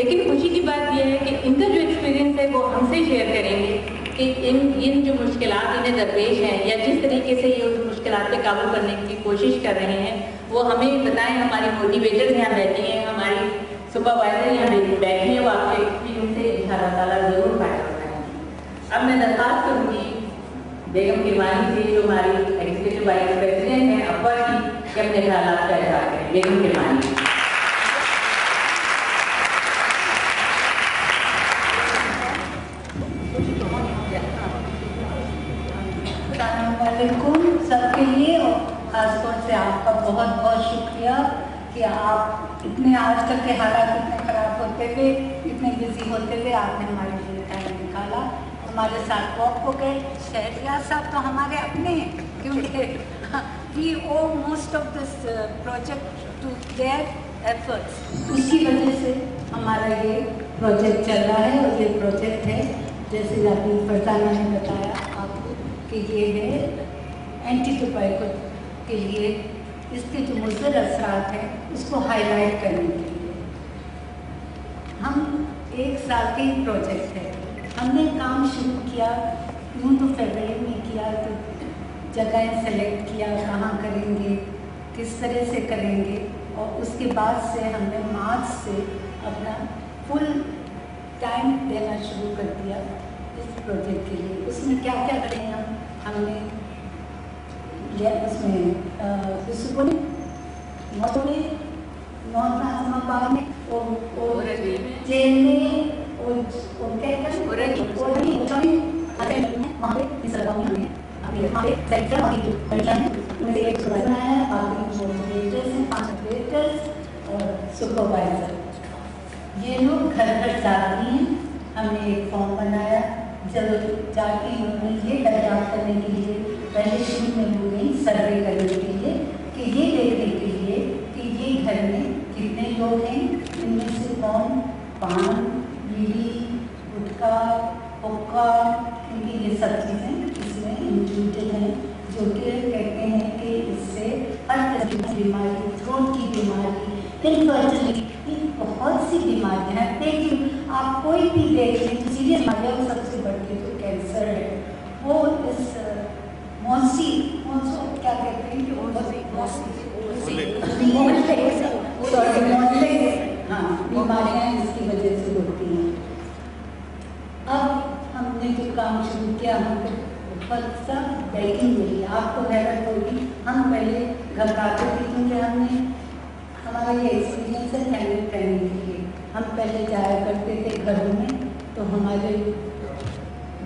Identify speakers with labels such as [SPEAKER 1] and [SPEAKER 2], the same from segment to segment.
[SPEAKER 1] لیکن خوشی کی بات یہ ہے کہ ان کا جو ایکسپیرینس ہے وہ ہم سے شیئر کریں گے کہ ان جو مشکلات انہیں درپیش ہیں یا جس طریقے سے یہ اس مشکلات پہ قابو کرنے کی کوشش کر رہے ہیں وہ ہمیں بتائیں. ہماری موٹیویٹر یہاں بیٹھی ہیں, ہماری سپروائزر یہاں بیٹھی ہیں, وہ آپ کے ایکسپیرینس سے ان شاء اللہ تعالیٰ ضرور فائدہ اٹھائیں گے. اب میں درخواست کروں گی بیگم کرمانی سے جو ہماری ایگزیکٹو وائس پریزیڈنٹ ہیں ابا کی, کہ اپنے خیالات کا اظہار کریں. بیگم کرمانی.
[SPEAKER 2] السلام علیکم سب کے لیے, اور خاص طور سے آپ کا بہت بہت شکریہ کہ آپ اتنے آج تک کے حالات اتنے خراب ہوتے ہوئے, اتنے بزی ہوتے ہوئے آپ نے ہمارے لیے ٹائم نکالا, ہمارے ساتھ واک ہو گئے. شہریار صاحب تو ہمارے اپنے ہیں کیونکہ we owe most of this project to their efforts. اسی وجہ سے ہمارا یہ پروجیکٹ چل رہا ہے. اور یہ پروجیکٹ ہے جیسے ابھی فرزانہ نے بتایا آپ کو کہ یہ ہے اینٹی ٹوبیکو کے لیے, اس کے جو مضر اثرات ہیں اس کو ہائی لائٹ کرنے کے لیے. ہم 1 سال کے ہی پروجیکٹ ہے. ہم نے کام شروع کیا یوں تو فیبرری میں کیا, تو جگہیں سلیکٹ کیا کہاں کریں گے, کس طرح سے کریں گے, اور اس کے بعد سے ہم نے مارچ سے اپنا فل ٹائم دینا شروع کر دیا اس پروجیکٹ کے لیے. اس میں کیا کیا کریں ہم نے اس میں آباد میں اور جیل میں سپروائزر. یہ لوگ گھر گھر جاتی ہیں. ہم نے ایک فارم بنایا, جب جاتی انہوں نے یہ دریافت کرنے کے لیے پہلے شروع میں ہو گئی سروے کرنے کے لیے کہ یہ دیکھنے کے لیے کہ یہ گھر میں کتنے لوگ ہیں, ان میں سے کون پان, بیڑی, گٹکا, حقہ, کیونکہ یہ سب چیزیں اس میں انکلوڈیڈ ہیں, جو کہ کہتے ہیں کہ اس سے ہر طرح کی بیماری, تھروٹ کی بیماری, انفرٹیلٹی, بہت سی بیماریاں ہیں. لیکن آپ کوئی بھی دیکھ لیں تو سیریس بیماریاں وہ سب سے بڑھ کے جو کینسر ہے وہ اس کیا کہتے ہیں ہاں بیماریاں اس کی وجہ سے ہوتی ہیں. اب ہم نے جو کام شروع کیا ہم سب بیکنگ ہوئی. آپ کو حیرت ہوگی, ہم پہلے گھبراتے تھے کیونکہ ہم نے ہمارا یہ ایکسپیرینس ہے فیملی پلاننگ کے لیے. ہم پہلے جایا کرتے تھے گھروں میں تو ہمارے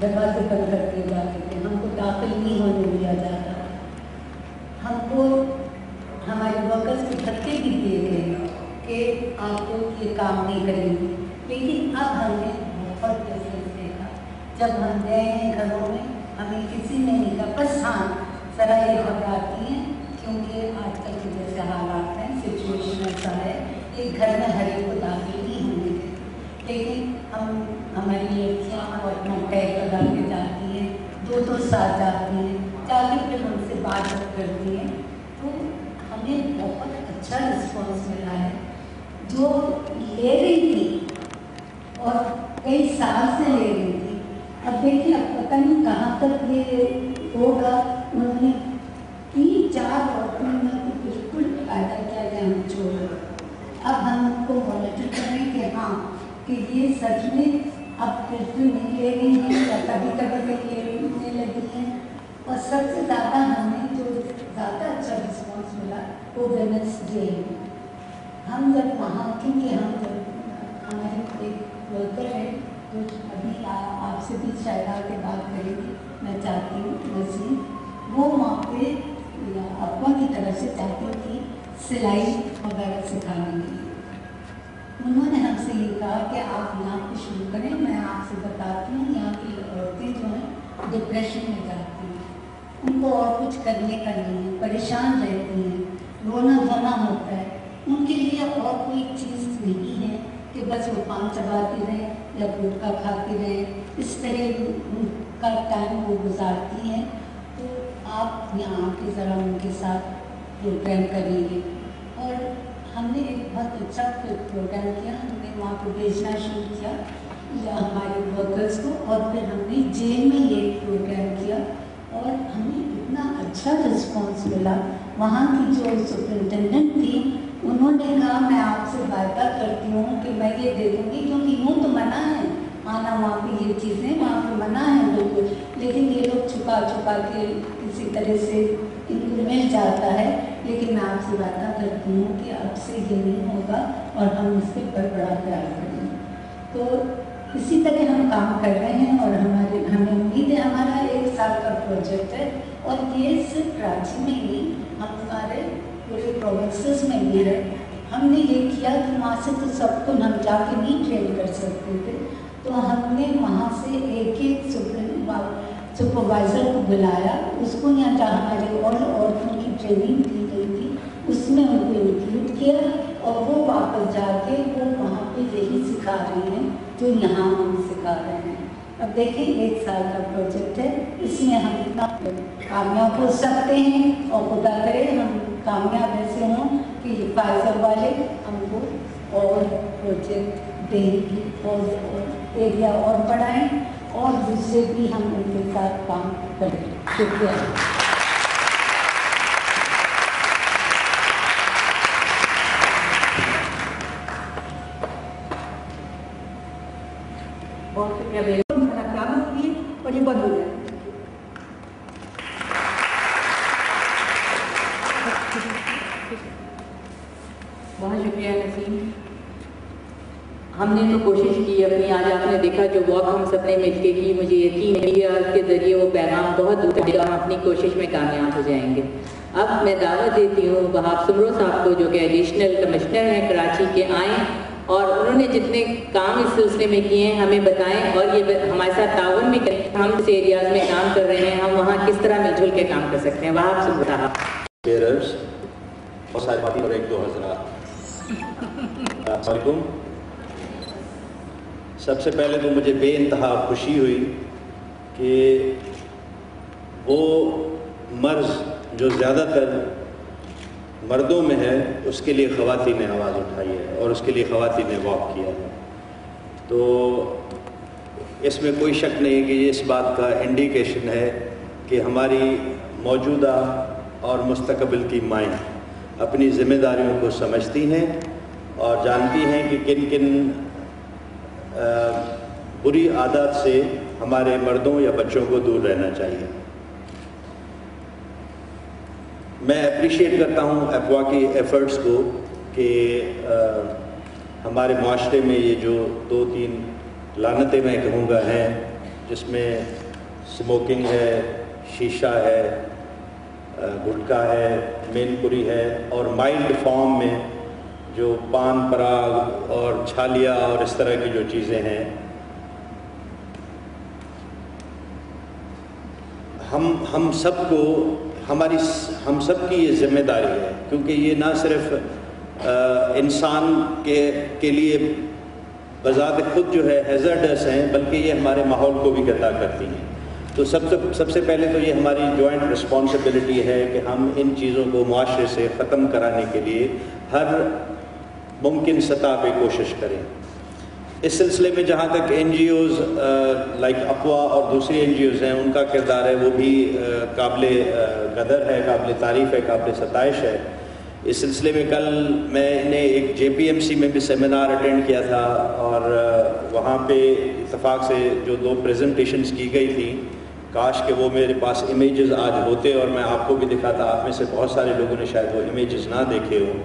[SPEAKER 2] دروازے بند کر دیے جاتے تھے, ہم کو داخل نہیں ہونے دیا جاتا. ہم کو ہمارے ورکرز کو دھکے بھی دیے گئے کہ آپ لوگ یہ کام نہیں کریں گے. لیکن اب ہم نے بہت ڈفرینس دیکھا. جب ہم گئے ہیں گھروں میں ہمیں کسی نے نہیں کہا, بس ہاں ذرا یہ گھبراتی ہیں کیونکہ آج کل کے جیسے حالات ہیں, سچویشن ایسا ہے کہ گھر میں ہر ایک کو داخل نہیں ہونے دیتے. لیکن ہماری لڑکیاں کو اپنا ٹیگ لگا کے جاتی ہیں, 2 ساتھ جاتی ہیں, جا کے پھر ان سے بات کرتی ہیں. تو ہمیں بہت اچھا رسپانس ملا ہے. جو لے رہی تھی اور کئی سال سے لے رہی تھی, اب دیکھیے اب پتہ نہیں کہاں تک یہ ہوگا. انہوں نے 3-4 عورتوں نے بالکل فائدہ کیا کہ ہم چھوڑ رہے. اب ہم ان کو مانیٹر کریں کہ ہاں کہ یہ سچ میں اب بالکل نہیں لے رہی ہیں یا کبھی کبھی لینے لگی ہیں. اور سب سے زیادہ ہمیں جو زیادہ اچھا رسپانس ملا وہ ویمنس ڈے ہے. ہم جب وہاں کیونکہ ہم جب ہمارے ایک ورکر ہے جو ابھی آپ سے بھی شاید آ کے بات کریں گے, میں چاہتی ہوں ویسے وہ وہاں پہ ابا کی طرف سے چاہتی تھی سلائی وغیرہ سکھانے کے لیے. انہوں نے ہم سے یہ کہا کہ آپ یہاں پہ شروع کریں. میں آپ سے بتاتی ہوں یہاں کی عورتیں جو ہیں ڈپریشن میں جاتی ہیں, ان کو اور کچھ کرنے کا نہیں ہے, پریشان رہتی ہیں, رونا دھونا ہوتا ہے. ان کے لیے اور کوئی چیز نہیں ہے کہ بس وہ پان چباتی رہیں یا گٹکا کھاتی رہیں, اس طرح ان کا ٹائم وہ گزارتی ہیں. تو آپ یہاں کے ذرا ان کے ساتھ پروگرام کریں گے. اور ہم نے ایک بہت اچھا پروگرام کیا. ہم نے وہاں پہ بھیجنا شروع کیا ہمارے ورکرس کو, اور پھر ہم نے جیل میں یہ پروگرام کیا اور ہمیں اتنا اچھا رسپانس ملا. وہاں کی جو سپرنٹینڈنٹ تھی انہوں نے کہا میں آپ سے وعدہ کرتی ہوں کہ میں یہ دے دوں گی, کیونکہ یوں تو منع ہے آنا وہاں پہ, یہ چیزیں وہاں پہ منع ہے بالکل, لیکن یہ لوگ چھپا چھپا کے کسی طرح سے ان کو مل جاتا ہے. لیکن میں آپ سے وعدہ کرتی ہوں کہ اب سے یہ نہیں ہوگا اور ہم اس پہ بڑا خیال کریں گے. تو اسی طرح ہم کام کر رہے ہیں اور ہمیں امید ہے ہمارا 1 سال کا پروجیکٹ ہے, اور یہ صرف کراچی میں ہی, ہمارے پورے پروونسز میں بھی ہے. ہم نے یہ کیا کہ وہاں سے تو سب کو ہم جا کے نہیں ٹرین کر سکتے تھے, تو ہم نے وہاں سے ایک سپروائزر کو بلایا, اس کو یہاں جہاں ہمارے اور عورتوں کی ٹریننگ دی گئی تھی اس میں ان کو انکلوڈ کیا, اور وہ واپس جا کے وہ وہاں پہ یہی سکھا رہی ہیں جو یہاں ہم سکھا رہے ہیں. اب دیکھیں 1 سال کا پروجیکٹ ہے, اس میں ہم اتنا کامیاب ہو سکتے ہیں, اور خدا کرے ہم کامیاب ایسے ہوں کہ یہ فائزر والے ہم کو اور پروجیکٹ دیں گی اور ایریا اور بڑھائیں, اور دوسرے بھی ہم ان کے ساتھ کام کریں. شکریہ.
[SPEAKER 1] بہت شکریہ.
[SPEAKER 2] اور یہ بند ہو جائے.
[SPEAKER 1] بہت شکریہ نسیم. ہم نے تو کوشش کی اپنی, آج آپ نے دیکھا جو واک ہم سب نے مل کے کی, مجھے یقین ہے کہ اس کے ذریعے وہ پیغام بہت دور تک ہم اپنی کوشش میں کامیاب ہو جائیں گے. اب میں دعوت دیتی ہوں وہاب سمرو صاحب کو, جو کہ ایڈیشنل کمشنر ہیں کراچی کے, آئیں اور انہوں نے جتنے کام اس سلسلے میں کیے ہیں ہمیں بتائیں, اور یہ ہمارے ساتھ تعاون بھی کریں. ہم اس ایریاز میں کام کر رہے ہیں, ہم وہاں کس طرح مل جل کے کام کر سکتے ہیں. وہاب سمرو صاحب.
[SPEAKER 3] اور صاحباتی اور 1-2 حضرات, السلام علیکم. سب سے پہلے تو مجھے بے انتہا خوشی ہوئی کہ وہ مرض جو زیادہ تر مردوں میں ہے اس کے لیے خواتین نے آواز اٹھائی ہے اور اس کے لیے خواتین نے واک کیا ہے. تو اس میں کوئی شک نہیں کہ یہ اس بات کا انڈیکیشن ہے کہ ہماری موجودہ اور مستقبل کی مائیں اپنی ذمہ داریوں کو سمجھتی ہیں اور جانتی ہیں کہ کن کن بری عادات سے ہمارے مردوں یا بچوں کو دور رہنا چاہیے. میں اپریشیٹ کرتا ہوں افوا کی ایفرٹس کو کہ ہمارے معاشرے میں یہ جو 2-3 لعنتیں میں کہوں گا ہیں, جس میں اسموکنگ ہے, شیشہ ہے, گٹکا ہے, مین پوری ہے, اور مائلڈ فارم میں جو پان پراگ اور چھالیا اور اس طرح کی جو چیزیں ہیں, ہم سب کو ہم سب کی یہ ذمہ داری ہے, کیونکہ یہ نہ صرف انسان کے لیے بذات خود جو ہے ہیزرڈس ہیں, بلکہ یہ ہمارے ماحول کو بھی گندا کرتی ہیں. تو سب سے پہلے تو یہ ہماری جوائنٹ رسپانسبلٹی ہے کہ ہم ان چیزوں کو معاشرے سے ختم کرانے کے لیے ہر ممکن سطح پہ کوشش کریں. اس سلسلے میں جہاں تک NGOز لائک افوا اور دوسری NGOز ہیں, ان کا کردار ہے وہ بھی قابل قدر ہے, قابل تعریف ہے, قابل ستائش ہے. اس سلسلے میں کل میں نے ایک JPMC میں بھی سیمینار اٹینڈ کیا تھا, اور وہاں پہ اتفاق سے جو 2 پریزنٹیشنز کی گئی تھی, کاش کہ وہ میرے پاس امیجز آج ہوتے اور میں آپ کو بھی دکھاتا. آپ میں سے بہت سارے لوگوں نے شاید وہ امیجز نہ دیکھے ہوں.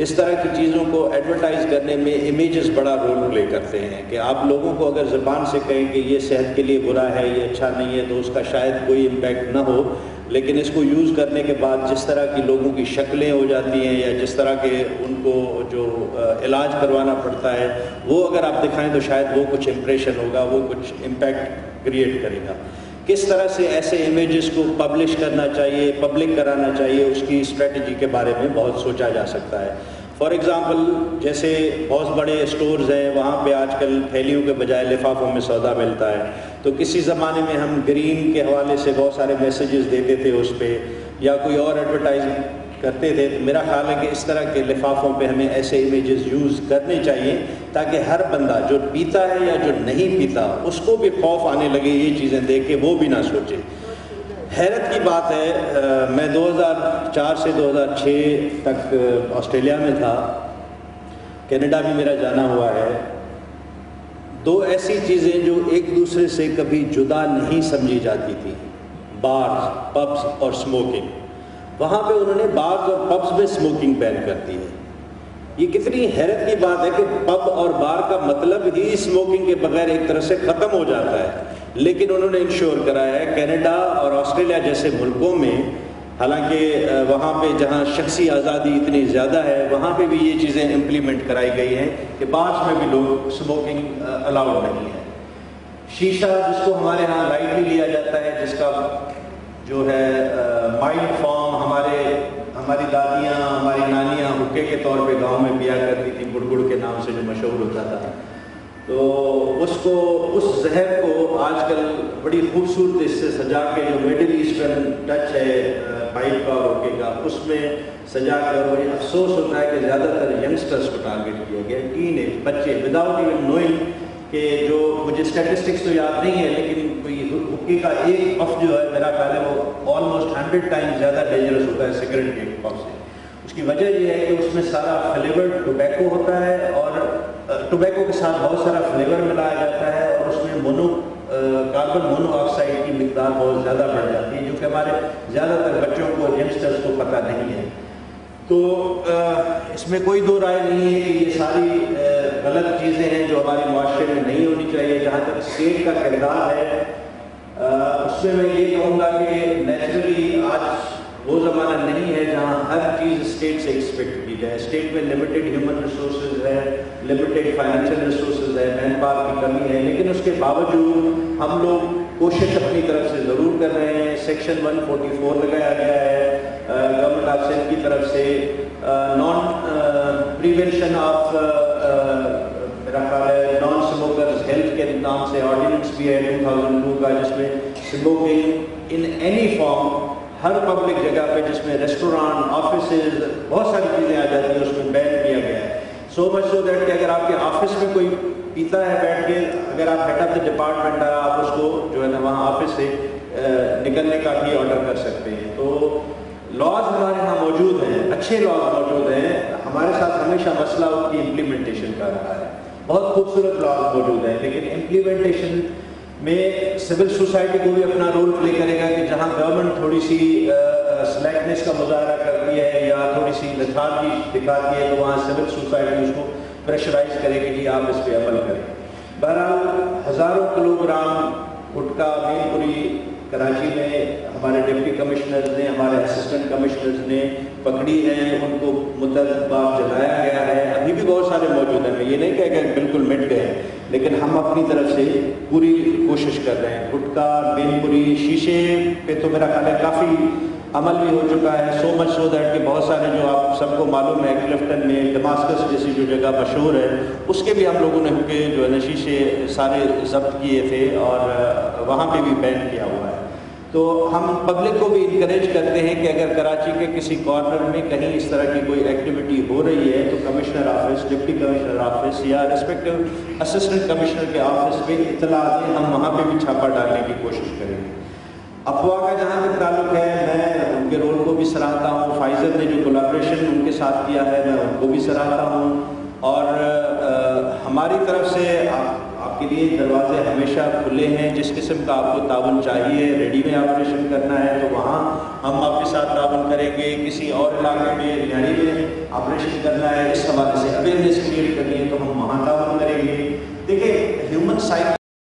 [SPEAKER 3] اس طرح کی چیزوں کو ایڈورٹائز کرنے میں امیجز بڑا رول پلے کرتے ہیں کہ آپ لوگوں کو اگر زبان سے کہیں کہ یہ صحت کے لیے برا ہے, یہ اچھا نہیں ہے, تو اس کا شاید کوئی امپیکٹ نہ ہو, لیکن اس کو یوز کرنے کے بعد جس طرح کی لوگوں کی شکلیں ہو جاتی ہیں یا جس طرح کے ان کو جو علاج کروانا پڑتا ہے, وہ اگر آپ دکھائیں تو شاید وہ کچھ امپریشن ہوگا, وہ کچھ امپیکٹ کریٹ کرے گا. کس طرح سے ایسے امیجز کو پبلش کرنا چاہیے, پبلک کرانا چاہیے, اس کی اسٹریٹجی کے بارے میں بہت سوچا جا سکتا ہے. فار ایگزامپل جیسے بہت بڑے اسٹورز ہیں, وہاں پہ آج کل تھیلیوں کے بجائے لفافوں میں سودا ملتا ہے. تو کسی زمانے میں ہم گرین کے حوالے سے بہت سارے میسیجز دیتے تھے اس پہ, یا کوئی اور ایڈورٹائز کرتے تھے. تو میرا خیال ہے کہ اس طرح کے لفافوں پہ ہمیں ایسے امیجز یوز کرنے چاہیے تاکہ ہر بندہ جو پیتا ہے یا جو نہیں پیتا اس کو بھی خوف آنے لگے یہ چیزیں دیکھ کے وہ بھی نہ سوچے. حیرت کی بات ہے، میں 2004 سے 2006 تک آسٹریلیا میں تھا، کینیڈا بھی میرا جانا ہوا ہے. دو ایسی چیزیں جو ایک دوسرے سے کبھی جدا نہیں سمجھی جاتی تھی، بارز، پبز اور سموکنگ. وہاں پہ انہوں نے بارز اور پبز میں سموکنگ بین کر دی ہے. یہ کتنی حیرت کی بات ہے کہ پب اور بار کا مطلب ہی سموکنگ کے بغیر ایک طرح سے ختم ہو جاتا ہے، لیکن انہوں نے انشور کرایا ہے. کینیڈا اور آسٹریلیا جیسے ملکوں میں، حالانکہ وہاں پہ جہاں شخصی آزادی اتنی زیادہ ہے وہاں پہ بھی یہ چیزیں امپلیمنٹ کرائی گئی ہیں کہ بارز میں بھی لوگ سموکنگ الاؤڈ نہیں ہے. شیشہ جس کو ہمارے ہاں لائٹلی لیا جاتا ہے، جس کا جو ہے مائلڈ فارم ہماری دادیاں، ہماری نانیاں حکے کے طور پہ گاؤں میں پیا کرتی تھی، گڑ گڑ کے نام سے جو مشہور ہوتا تھا. تو اس زہر کو آج کل بڑی خوبصورت اس سے سجا کے، جو مڈل ایسٹرن ٹچ ہے پائپ کا اور حکے کا، اس میں سجا کر، مجھے افسوس ہوتا ہے کہ زیادہ تر ینگسٹرز کو ٹارگیٹ کیا گیا، ٹین ایج بچے، وداؤٹ ایون نوئنگ کہ جو مجھے اسٹیٹسٹکس تو یاد نہیں ہے، لیکن کوئی حکے کا ایک پف جو ہے میرا خیال ہے وہ آلموسٹ 100 ٹائمز زیادہ ڈینجرس ہوتا ہے سگریٹ کے ایک پف سے. اس کی وجہ یہ ہے کہ اس میں سارا فلیورڈ ٹوبیکو ہوتا ہے اور ٹوبیکو کے ساتھ بہت سارا فلیور ملایا جاتا ہے اور اس میں کاربن مونو آکسائڈ کی مقدار بہت زیادہ بڑھ جاتی ہے، جو کہ ہمارے زیادہ تر بچوں کو، ینگسٹرز کو پتہ نہیں ہے. تو اس میں کوئی دو رائے نہیں ہے کہ یہ ساری غلط چیزیں ہیں جو ہمارے معاشرے میں نہیں ہونی چاہیے. جہاں تک اسٹیٹ کا کردار ہے اس میں یہ کہوں گا کہ نیچرلی آج وہ زمانہ نہیں ہے جہاں ہر چیز اسٹیٹ سے ایکسپیکٹ کی جائے. اسٹیٹ میں لمیٹڈ ہیومن ریسورسز ہے، لمیٹڈ فائنینشیل ریسورسز ہے، مین پاور کی کمی ہے، لیکن اس کے باوجود ہم لوگ کوشش اپنی طرف سے ضرور کر رہے ہیں. سیکشن 144 لگایا گیا ہے گورنمنٹ آف سندھ کی طرف سے، نان پریونشن آف میرا خیال ہے نان اسموکرز ہیلتھ کے نام سے آرڈیننس بھی ہے 2002 کا، جس میں smoking in any form Hare public جگہ پہ، جس میں ریسٹورانٹ، آفیسز، بہت ساری چیزیں آ جاتی ہیں، اس میں بین کیا گیا ہے. سو مچ سو دیٹ کہ اگر آپ کے آفس میں کوئی پیتا ہے بیٹھ کے، اگر آپ ہیڈ آف دا ڈپارٹمنٹ ہے، آپ اس کو جو ہے نا وہاں آفس سے نکلنے کا بھی آرڈر کر سکتے ہیں. تو لاز ہمارے یہاں موجود ہیں، اچھے لاز موجود ہیں. ہمارے ساتھ ہمیشہ مسئلہ ان کی امپلیمنٹیشن کا رہا ہے. بہت خوبصورت لاز موجود ہیں، لیکن امپلیمنٹیشن میں سول سوسائٹی کو بھی اپنا رول پلے کرے گا کہ جہاں گورنمنٹ تھوڑی سی سلیکنیس کا مظاہرہ کرتی ہے یا تھوڑی سی لتھارجی دکھاتی ہے، تو وہاں سول سوسائٹی اس کو پریشرائز کرے کہ جی آپ اس پہ عمل کریں. بہرحال ہزاروں کلو گرام گٹکا مین پوری کراچی میں ہمارے ڈپٹی کمشنرز نے، ہمارے اسسٹنٹ کمشنرز نے پکڑی ہیں، ان کو متعدد بار جلایا گیا ہے. ابھی بھی بہت سارے موجود ہیں، میں یہ نہیں کہہ کہ بالکل مٹ گئے ہیں، لیکن ہم اپنی طرف سے پوری کوشش کر رہے ہیں. گٹکا، بین پوری، شیشے پہ تو میرا خیال ہے کافی عمل بھی ہو چکا ہے. سو مچ سو دیٹ کہ بہت سارے جو آپ سب کو معلوم ہے کلفٹن میں ڈماسکس جیسی جو جگہ مشہور ہے، اس کے بھی ہم لوگوں نے حکے جو ہے نا شیشے سارے ضبط کیے تھے اور وہاں پہ بھی بین کیا ہوا ہے. تو ہم پبلک کو بھی انکریج کرتے ہیں کہ اگر کراچی کے کسی کارنر میں کہیں اس طرح کی کوئی ایکٹیویٹی ہو رہی ہے تو commissioner office, deputy commissioner office یا ریسپیکٹو اسسٹنٹ کمشنر کے آفس پہ اطلاع دیں، ہم وہاں پہ بھی چھاپا ڈالنے کی کوشش کریں گے. افواہ کا جہاں تک تعلق ہے، میں ان کے رول کو بھی سراہتا ہوں. فائزر نے جو کولیبریشن ان کے ساتھ کیا ہے، میں ان کو بھی سراہتا ہوں. اور ہماری طرف سے آپ کے لیے دروازے ہمیشہ کھلے ہیں. جس قسم کا آپ کو تعاون چاہیے، ریڈی میں آپریشن کرنا ہے تو وہاں ہم آپ کے ساتھ تعاون کریں گے. کسی اور علاقے میں ریاڑی میں آپریشن کرنا ہے، اس حوالے سے اویئرنیس کریٹ کرنی ہے تو ہم وہاں تعاون کریں گے. دیکھیں، ہیومن سائیکی